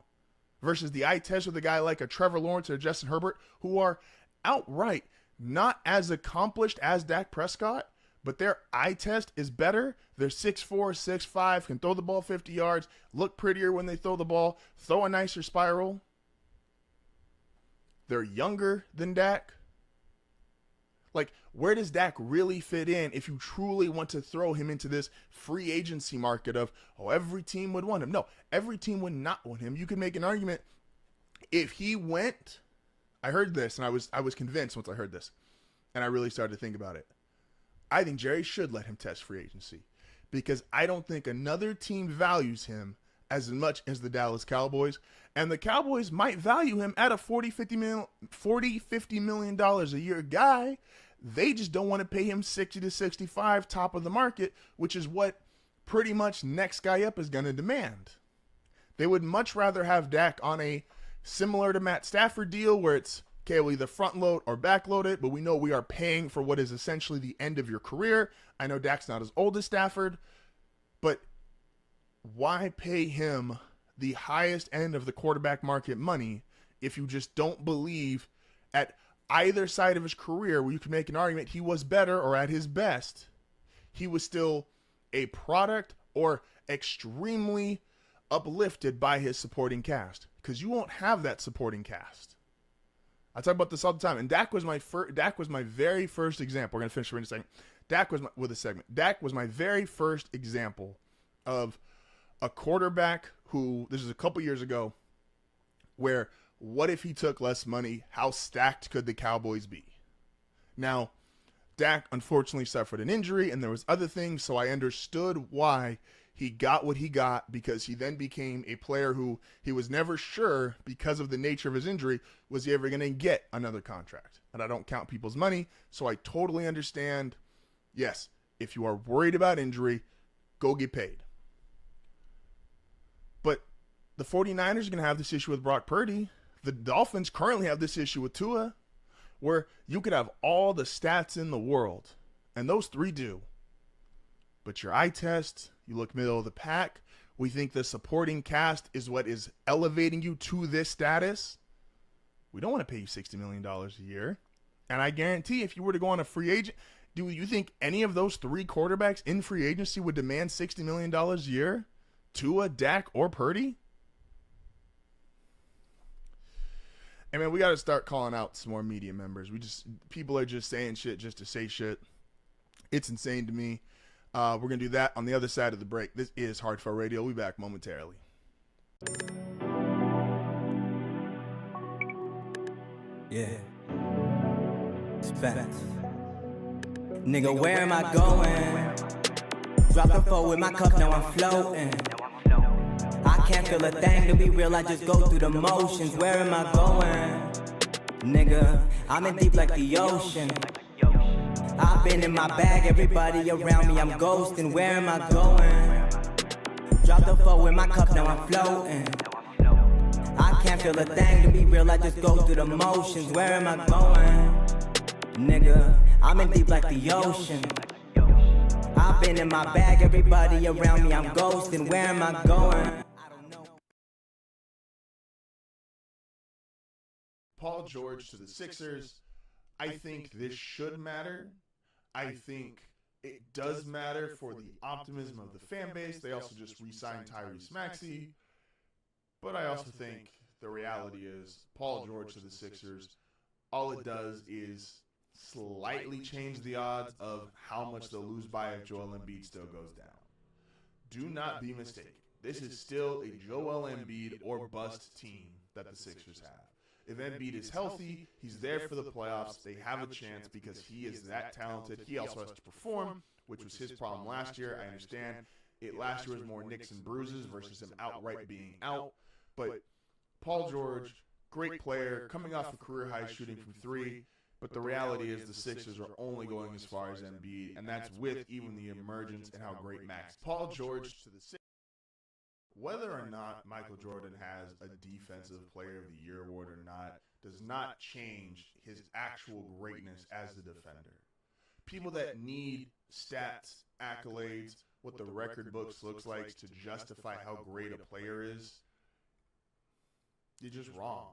versus the eye test with a guy like a Trevor Lawrence or Justin Herbert, who are outright not as accomplished as Dak Prescott, but their eye test is better. They're 6'4", 6'5", can throw the ball 50 yards, look prettier when they throw the ball, throw a nicer spiral. They're younger than Dak. Like, where does Dak really fit in if you truly want to throw him into this free agency market of, oh, every team would want him? No, every team would not want him. You could make an argument if he went. I heard this, and I was convinced once I heard this, and I really started to think about it. I think Jerry should let him test free agency because I don't think another team values him as much as the Dallas Cowboys, and the Cowboys might value him at a $50 million a year guy. They just don't want to pay him 60 to 65 top of the market, which is what pretty much next guy up is going to demand. They would much rather have Dak on a similar to Matt Stafford deal where it's, okay, we'll either front load or back load it, but we know we are paying for what is essentially the end of your career. I know Dak's not as old as Stafford, but why pay him the highest end of the quarterback market money if you just don't believe at either side of his career where you can make an argument he was better or at his best, he was still a product or extremely uplifted by his supporting cast? Because you won't have that supporting cast. I talk about this all the time, and Dak was my very first example. We're gonna finish in a second. Dak was my very first example of a quarterback who, this is a couple years ago, where what if he took less money? How stacked could the Cowboys be? Now, Dak unfortunately suffered an injury, and there was other things, so I understood why he got what he got, because he then became a player who he was never sure, because of the nature of his injury, was he ever going to get another contract. And I don't count people's money, so I totally understand. Yes, if you are worried about injury, go get paid. But the 49ers are going to have this issue with Brock Purdy. The Dolphins currently have this issue with Tua, where you could have all the stats in the world, and those three do. But your eye test, you look middle of the pack. We think the supporting cast is what is elevating you to this status. We don't want to pay you $60 million a year. And I guarantee if you were to go on a free agent, do you think any of those three quarterbacks in free agency would demand $60 million a year? Tua, Dak, or Purdy? And man, we got to start calling out some more media members. People are just saying shit just to say shit. It's insane to me. We're going to do that on the other side of the break. This is HardFoul Radio. We'll be back momentarily. Yeah. It's facts. Nigga, where am I going? Drop the four with my cup, now I'm floating. I can't feel a thing, to be real, I just go through the motions. Where am I going? Nigga, I'm in deep like the ocean. I've been in my bag, everybody around me, I'm ghosting. Where am I going? Drop the four in my cup, now I'm floating. I can't feel a thing, to be real, I just go through the motions. Where am I going? Nigga, I'm in deep like the ocean. I've been in my bag, everybody around me, I'm ghosting. Where am I going? Paul George to the Sixers. I think this should matter. I think it does matter for the optimism of the fan base. They also just re-signed Tyrese Maxey. But I also think the reality is Paul George to the Sixers, all it does is slightly change the odds of how much they'll lose by if Joel Embiid still goes down. Do not be mistaken. This is still a Joel Embiid or bust team that the Sixers have. If Embiid is healthy, he's there for the playoffs. They have a chance because he is that talented. He also has to perform, which was his problem last year. I understand it last year was more nicks and bruises versus him outright being out. But Paul George, great player, coming off a career high shooting from three. But the reality is the Sixers are only going as far as Embiid, and that's with even the emergence and how great Max. Paul George to the Sixers. Whether or not Michael Jordan has a Defensive Player of the Year award or not does not change his actual greatness as a defender. People that need stats, accolades, what the record books looks like to justify how great a player is, you're just wrong.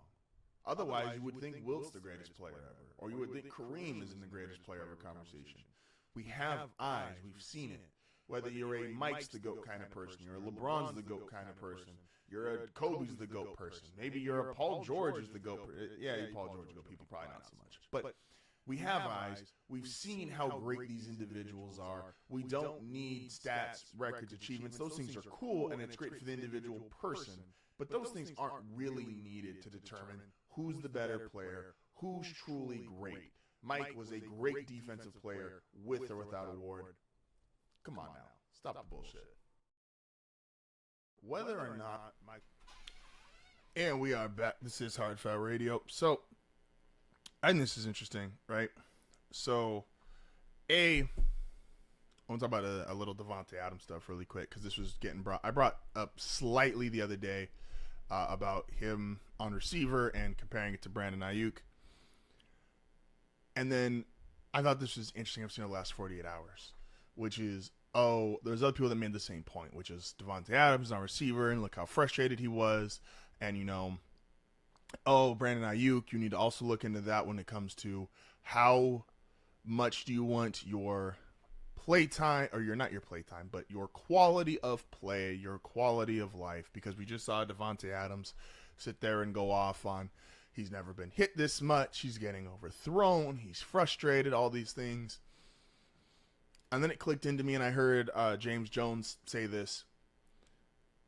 Otherwise, you would think Wilt's the greatest player ever, or you would think Kareem is in the greatest player ever conversation. We have eyes. We've seen it. Whether you're a Mike's the GOAT kind of person, you're a LeBron's the GOAT kind of person, you're a Kobe's the GOAT person, maybe you're a Paul George is the GOAT person. Yeah, Paul George is the GOAT people, probably not so much. But we have eyes. We've seen how great these individuals are. We don't need stats, records, achievements. Those things are cool, and it's great for the individual person. But those things aren't really needed to determine who's the better player, who's truly great. Mike was a great defensive player with or without award. Come on now. Stop the bullshit. Whether or not Mike... And we are back. This is HardFoul Radio. So, I think this is interesting, right? So, I want to talk about a little Devontae Adams stuff really quick because this was getting I brought up slightly the other day about him on receiver and comparing it to Brandon Ayuk. And then I thought this was interesting. I've seen it the last 48 hours, which is, there's other people that made the same point, which is Devontae Adams on receiver and look how frustrated he was. And, Brandon Ayuk, you need to also look into that when it comes to how much do you want your playtime, or not your playtime, but your quality of play, your quality of life, because we just saw Devontae Adams sit there and go off on he's never been hit this much, he's getting overthrown, he's frustrated, all these things. And then it clicked into me and I heard James Jones say this.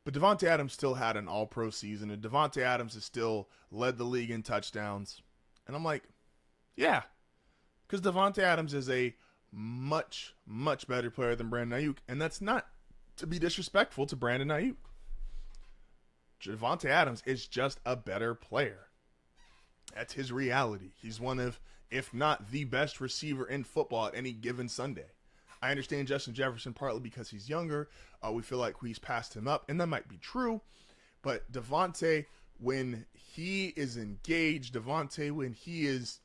But Devontae Adams still had an all-pro season, and Devontae Adams has still led the league in touchdowns. And I'm like, yeah, because Devontae Adams is a much, much better player than Brandon Ayuk, and that's not to be disrespectful to Brandon Ayuk. Devontae Adams is just a better player. That's his reality. He's one of, if not the best receiver in football at any given Sunday. I understand Justin Jefferson partly because he's younger. We feel like he's passed him up, and that might be true. But Devontae, when he is engaged, Devontae, when he is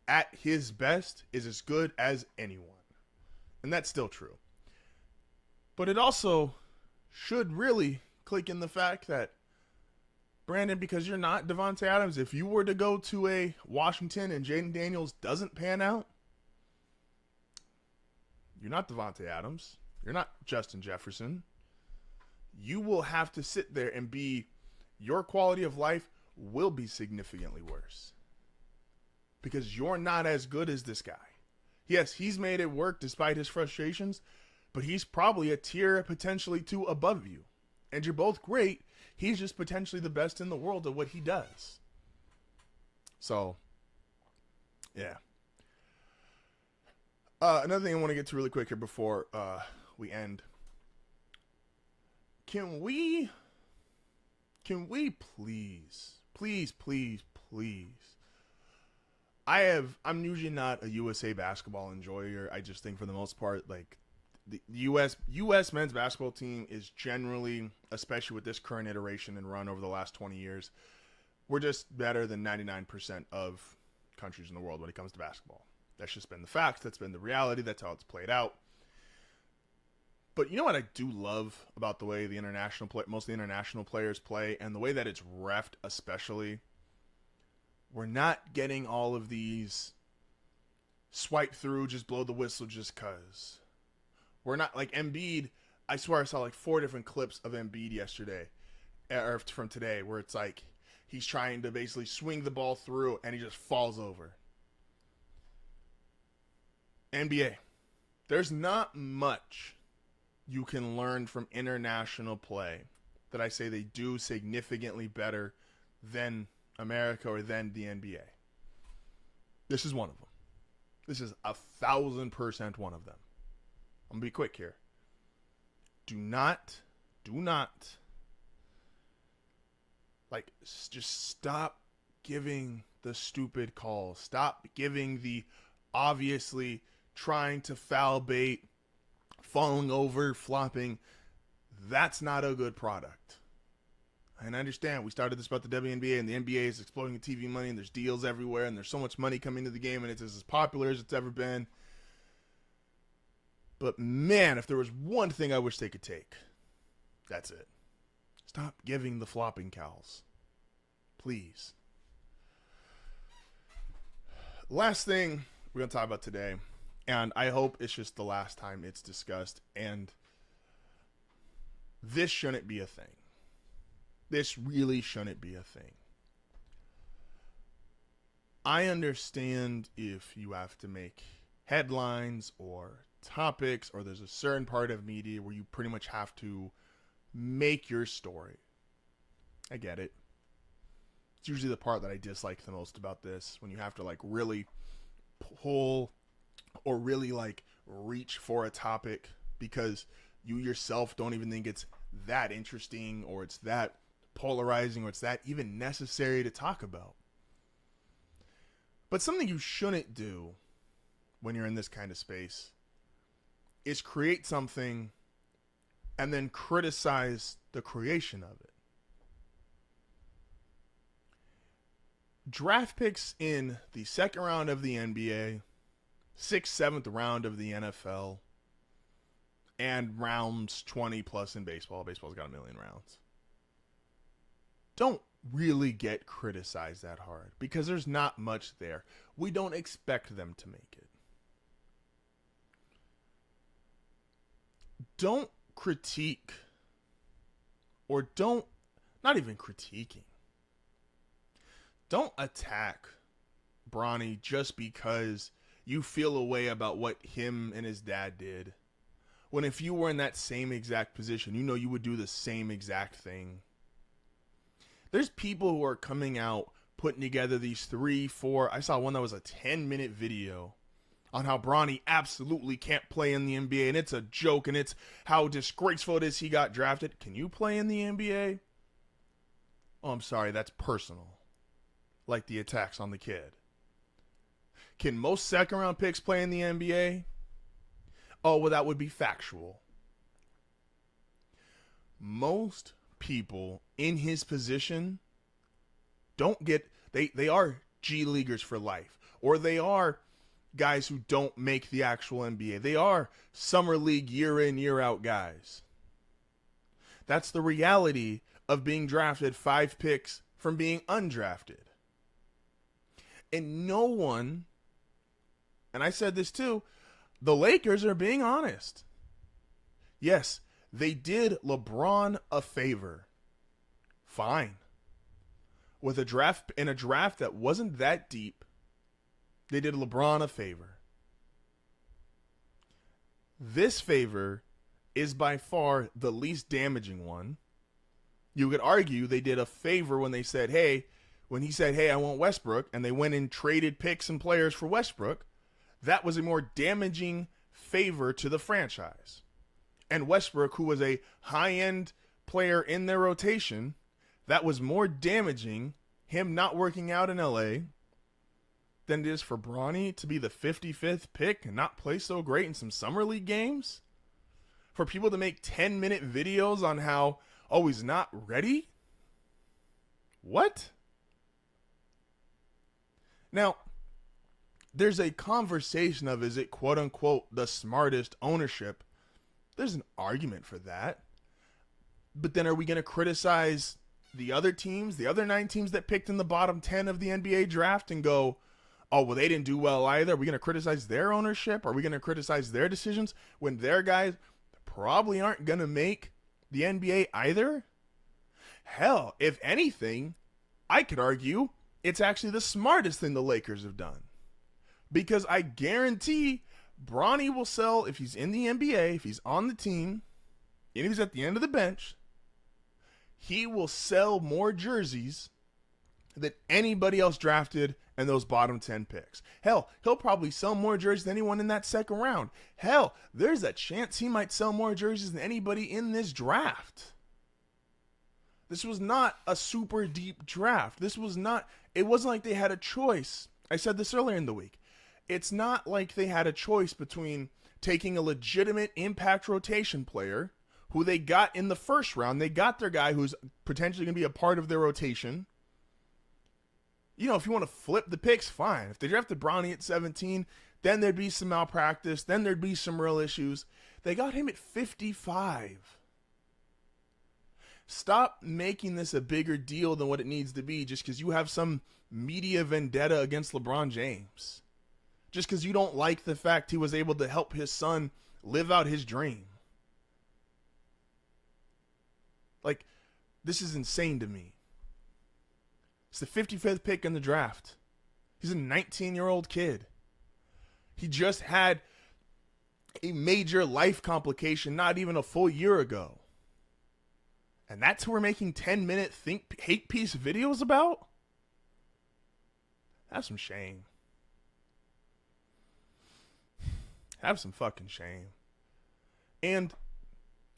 at his best, is as good as anyone. And that's still true. But it also should really click in the fact that, Brandon, because you're not Devontae Adams, if you were to go to a Washington and Jaden Daniels doesn't pan out, you're not Devontae Adams. You're not Justin Jefferson. You will have to sit there and your quality of life will be significantly worse. Because you're not as good as this guy. Yes, he's made it work despite his frustrations, but he's probably a tier potentially 2 above you. And you're both great. He's just potentially the best in the world at what he does. So, yeah. Another thing I want to get to really quick here before we end. Can we please, I'm usually not a USA basketball enjoyer. I just think for the most part, like, the U.S. men's basketball team is generally, especially with this current iteration and run over the last 20 years, we're just better than 99% of countries in the world when it comes to basketball. That's just been the fact. That's been the reality. That's how it's played out. But you know what I do love about the way the most of the international players play, and the way that it's reffed especially? We're not getting all of these swipe through, just blow the whistle just cuz. We're not like Embiid. I swear I saw like 4 different clips of Embiid yesterday, or from today, where it's like he's trying to basically swing the ball through and he just falls over. NBA. There's not much you can learn from international play that I say they do significantly better than America or than the NBA. This is one of them. This is 1,000% one of them. I'm going to be quick here. Do not, like, just stop giving the stupid calls. Stop giving the obviously trying to foul bait, falling over, flopping. That's not a good product. And I understand we started this about the WNBA, and the NBA is exploding the TV money, and there's deals everywhere, and there's so much money coming to the game, and it's as popular as it's ever been. But man, if there was one thing I wish they could take, that's it. Stop giving the flopping cows. Please. Last thing we're going to talk about today, and I hope it's just the last time it's discussed, and this shouldn't be a thing. This really shouldn't be a thing. I understand if you have to make headlines or topics, or there's a certain part of media where you pretty much have to make your story. I get it. It's usually the part that I dislike the most about this, when you have to like really pull or really like reach for a topic because you yourself don't even think it's that interesting, or it's that polarizing, or it's that even necessary to talk about. But something you shouldn't do when you're in this kind of space is create something and then criticize the creation of it. Draft picks in the second round of the NBA, 6th, 7th round of the NFL, and rounds 20 plus in baseball. Baseball's got 1 million rounds. Don't really get criticized that hard because there's not much there. We don't expect them to make it. Don't critique, or not even critiquing. Don't attack Bronny just because you feel a way about what him and his dad did. when if you were in that same exact position, you know you would do the same exact thing. There's people who are coming out, putting together these 3, 4, I saw one that was a 10-minute video on how Bronny absolutely can't play in the NBA, and it's a joke, and it's how disgraceful it is he got drafted. Can you play in the NBA? Oh, I'm sorry, that's personal. Like the attacks on the kid. Can most second-round picks play in the NBA? Oh, well, that would be factual. Most people in his position don't get, they are G Leaguers for life, or they are guys who don't make the actual NBA. They are summer league year in, year out guys. That's the reality of being drafted 5 picks from being undrafted. And no one, and I said this too, the Lakers are being honest. Yes, they did LeBron a favor. Fine. With a draft, in a draft that wasn't that deep, they did LeBron a favor. This favor is by far the least damaging one. You could argue they did a favor when they said, hey, when he said, hey, I want Westbrook, and they went and traded picks and players for Westbrook. That was a more damaging favor to the franchise. And Westbrook, who was a high-end player in their rotation, that was more damaging, him not working out in LA, than it is for Bronny to be the 55th pick and not play so great in some summer league games? For people to make 10-minute videos on how, oh, he's not ready? What? Now, there's a conversation of, is it quote-unquote the smartest ownership? There's an argument for that. But then are we going to criticize the other teams, the other 9 teams that picked in the bottom 10 of the NBA draft and go, oh, well, they didn't do well either? Are we going to criticize their ownership? Are we going to criticize their decisions when their guys probably aren't going to make the NBA either? Hell, if anything, I could argue it's actually the smartest thing the Lakers have done. Because I guarantee Bronny will sell, if he's in the NBA, if he's on the team, and if he's at the end of the bench, he will sell more jerseys than anybody else drafted in those bottom 10 picks. Hell, he'll probably sell more jerseys than anyone in that second round. Hell, there's a chance he might sell more jerseys than anybody in this draft. This was not a super deep draft. It wasn't like they had a choice. I said this earlier in the week. It's not like they had a choice between taking a legitimate impact rotation player who they got in the first round. They got their guy who's potentially going to be a part of their rotation. You know, if you want to flip the picks, fine. If they drafted Bronny at 17, then there'd be some malpractice. Then there'd be some real issues. They got him at 55. Stop making this a bigger deal than what it needs to be just because you have some media vendetta against LeBron James. Just because you don't like the fact he was able to help his son live out his dream. Like, this is insane to me. It's the 55th pick in the draft. He's a 19-year-old kid. He just had a major life complication not even a full year ago. And that's who we're making 10-minute hate piece videos about? Have some shame. Have some fucking shame. And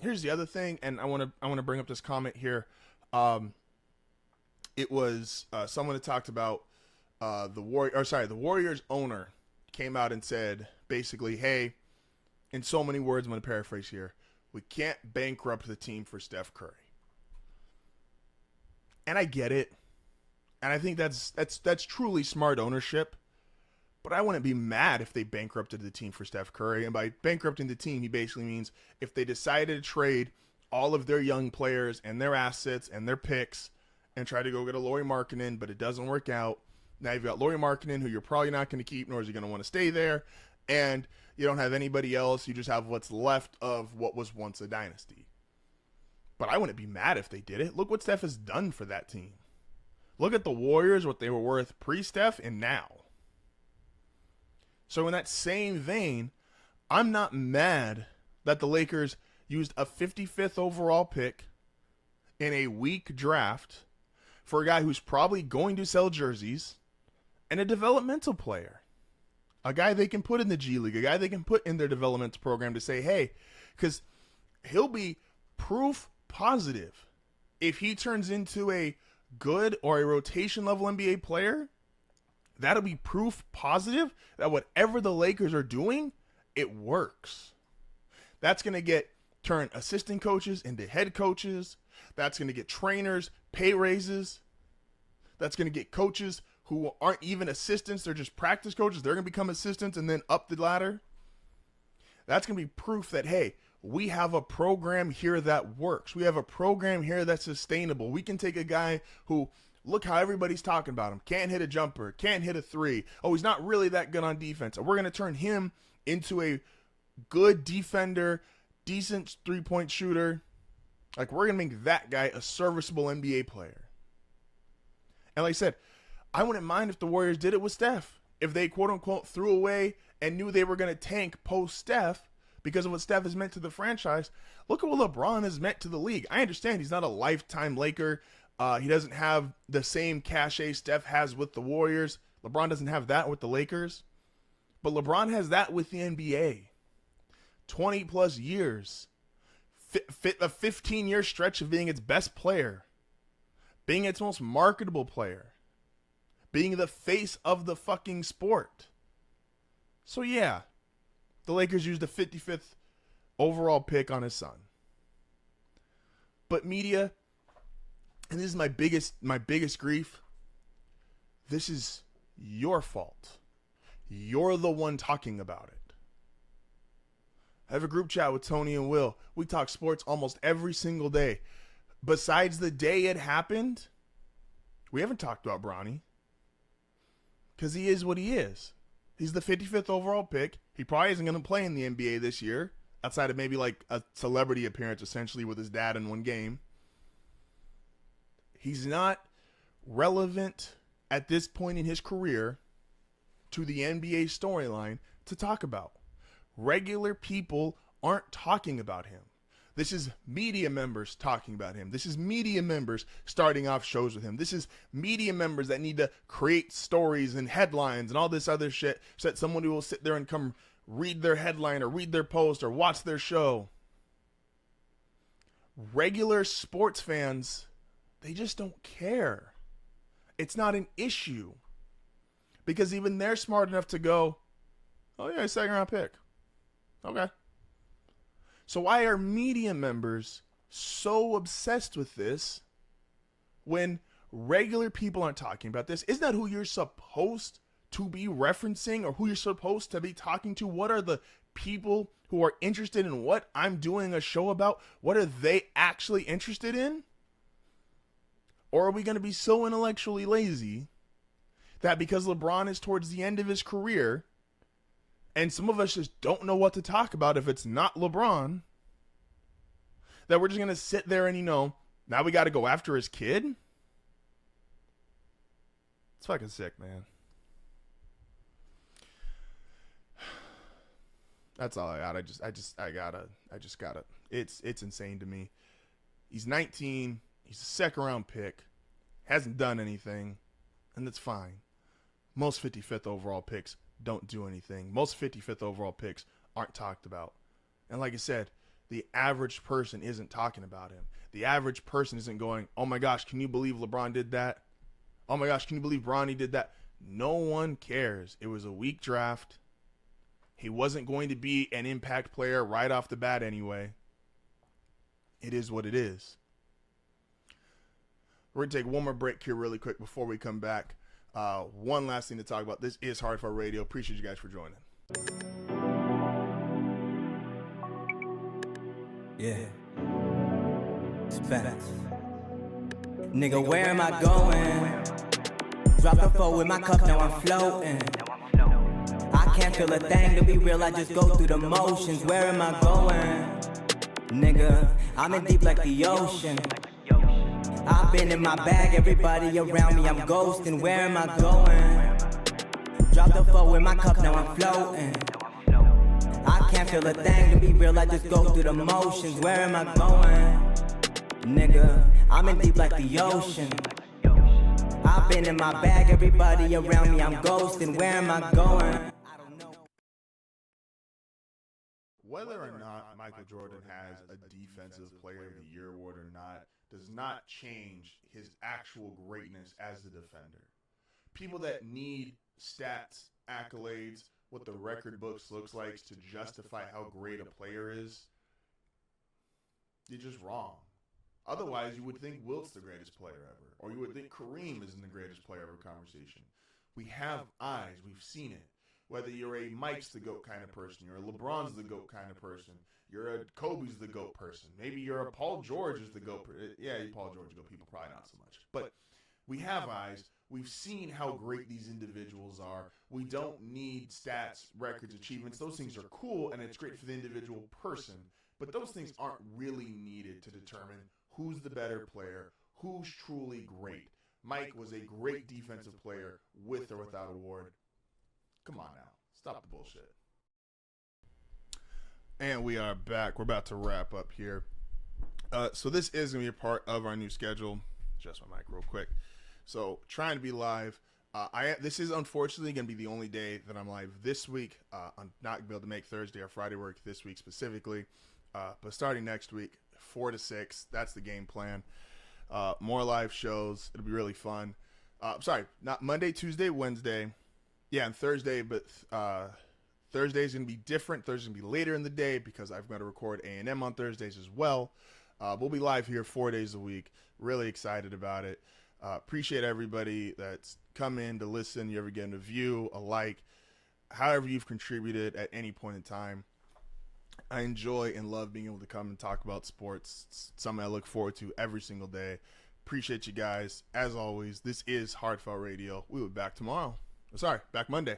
here's the other thing, and I want to bring up this comment here. It was someone that talked about the Warriors owner came out and said basically, hey, in so many words, I'm going to paraphrase here, we can't bankrupt the team for Steph Curry. And I get it. And I think that's truly smart ownership. But I wouldn't be mad if they bankrupted the team for Steph Curry. And by bankrupting the team, he basically means if they decided to trade all of their young players and their assets and their picks and try to go get a Lauri Markkanen, but it doesn't work out. Now you've got Lauri Markkanen, who you're probably not going to keep, nor is he going to want to stay there. And you don't have anybody else. You just have what's left of what was once a dynasty. But I wouldn't be mad if they did it. Look what Steph has done for that team. Look at the Warriors, what they were worth pre-Steph and now. So in that same vein, I'm not mad that the Lakers used a 55th overall pick in a weak draft for a guy who's probably going to sell jerseys and a developmental player, a guy they can put in the G League, a guy they can put in their developmental program to say, hey, because he'll be proof positive. If he turns into a good or a rotation level NBA player, that'll be proof positive that whatever the Lakers are doing, it works. That's going to turn assistant coaches into head coaches. That's going to get trainers pay raises. That's going to get coaches who aren't even assistants. They're just practice coaches. They're going to become assistants and then up the ladder. That's going to be proof that, hey, we have a program here that works. We have a program here that's sustainable. We can take a guy who, look how everybody's talking about him, can't hit a jumper, can't hit a three. Oh, he's not really that good on defense. And we're going to turn him into a good defender, decent three-point shooter. Like, we're going to make that guy a serviceable NBA player. And like I said, I wouldn't mind if the Warriors did it with Steph. If they, quote-unquote, threw away and knew they were going to tank post-Steph because of what Steph has meant to the franchise. Look at what LeBron has meant to the league. I understand he's not a lifetime Laker. He doesn't have the same cachet Steph has with the Warriors. LeBron doesn't have that with the Lakers. But LeBron has that with the NBA. 20-plus years. A 15-year stretch of being its best player. Being its most marketable player. Being the face of the fucking sport. So yeah, the Lakers used a 55th overall pick on his son. But media, and this is my biggest grief, this is your fault. You're the one talking about it. I have a group chat with Tony and Will. We talk sports almost every single day. Besides the day it happened, we haven't talked about Bronny. Because he is what he is. He's the 55th overall pick. He probably isn't going to play in the NBA this year, outside of maybe like a celebrity appearance, essentially, with his dad in one game. He's not relevant at this point in his career to the NBA storyline to talk about. Regular people aren't talking about him. This is media members talking about him. This is media members starting off shows with him. This is media members that need to create stories and headlines and all this other shit so that someone will sit there and come read their headline or read their post or watch their show. Regular sports fans, they just don't care. It's not an issue. Because even they're smart enough to go, oh yeah, second round pick. Okay. So why are media members so obsessed with this when regular people aren't talking about this? Isn't that who you're supposed to be referencing or who you're supposed to be talking to? What are the people who are interested in what I'm doing a show about? What are they actually interested in? Or are we going to be so intellectually lazy that because LeBron is towards the end of his career, and some of us just don't know what to talk about if it's not LeBron, that we're just going to sit there and, now we got to go after his kid? It's fucking sick, man. That's all I got. I just gotta. It's insane to me. He's 19. He's a second round pick. Hasn't done anything. And that's fine. Most 55th overall picks don't do anything. Most 55th overall picks aren't talked about. And like I said, the average person isn't talking about him. The average person isn't going, oh my gosh, can you believe LeBron did that? Oh my gosh, can you believe Bronny did that? No one cares. It was a weak draft. He wasn't going to be an impact player right off the bat anyway. It is what it is. We're going to take one more break here really quick before we come back. One last thing to talk about. This is HardFoul Radio. Appreciate you guys for joining. Yeah. It's facts. Nigga, where am I going? Drop the four with my cup, now I'm floating. I can't feel a thing, to be real, I just go through the motions. Where am I going? Nigga, I'm in deep like the ocean. I've been in my bag, everybody around me, I'm ghosting. Where am I going? Drop the four with my cup, now I'm floating. I can't feel a thing, to be real, I just go through the motions. Where am I going? Nigga, I'm in deep like the ocean. I've been in my bag, everybody around me, I'm ghosting. Where am I going? Whether or not Michael Jordan has a Defensive Player of the Year award or not does not change his actual greatness as a defender. People that need stats, accolades, what the record books looks like to justify how great a player is, you're just wrong. Otherwise, you would think Wilt's the greatest player ever, or you would think Kareem isn't the greatest player ever conversation. We have eyes. We've seen it. Whether you're a Mike's the GOAT kind of person, you're a LeBron's the GOAT kind of person, you're a Kobe's the GOAT person, maybe you're a Paul George is the GOAT person. Yeah, Paul George is the GOAT people, probably not so much. But we have eyes. We've seen how great these individuals are. We don't need stats, records, achievements. Those things are cool, and it's great for the individual person. But those things aren't really needed to determine who's the better player, who's truly great. Mike was a great defensive player with or without award. Come on now. Stop the bullshit. And we are back. We're about to wrap up here. So this is going to be a part of our new schedule. Adjust my mic real quick. So trying to be live. This is unfortunately going to be the only day that I'm live this week. I'm not going to be able to make Thursday or Friday work this week specifically. But starting next week, 4 to 6, that's the game plan. More live shows. It'll be really fun. Sorry, not Monday, Tuesday, Wednesday. Yeah, and Thursday, but Thursday's going to be different. Thursday's going to be later in the day because I've got to record A&M on Thursdays as well. We'll be live here 4 days a week. Really excited about it. Appreciate everybody that's come in to listen. You ever get a view, a like, however you've contributed at any point in time. I enjoy and love being able to come and talk about sports. It's something I look forward to every single day. Appreciate you guys. As always, this is HardFoul Radio. We'll be back tomorrow. Sorry, back Monday.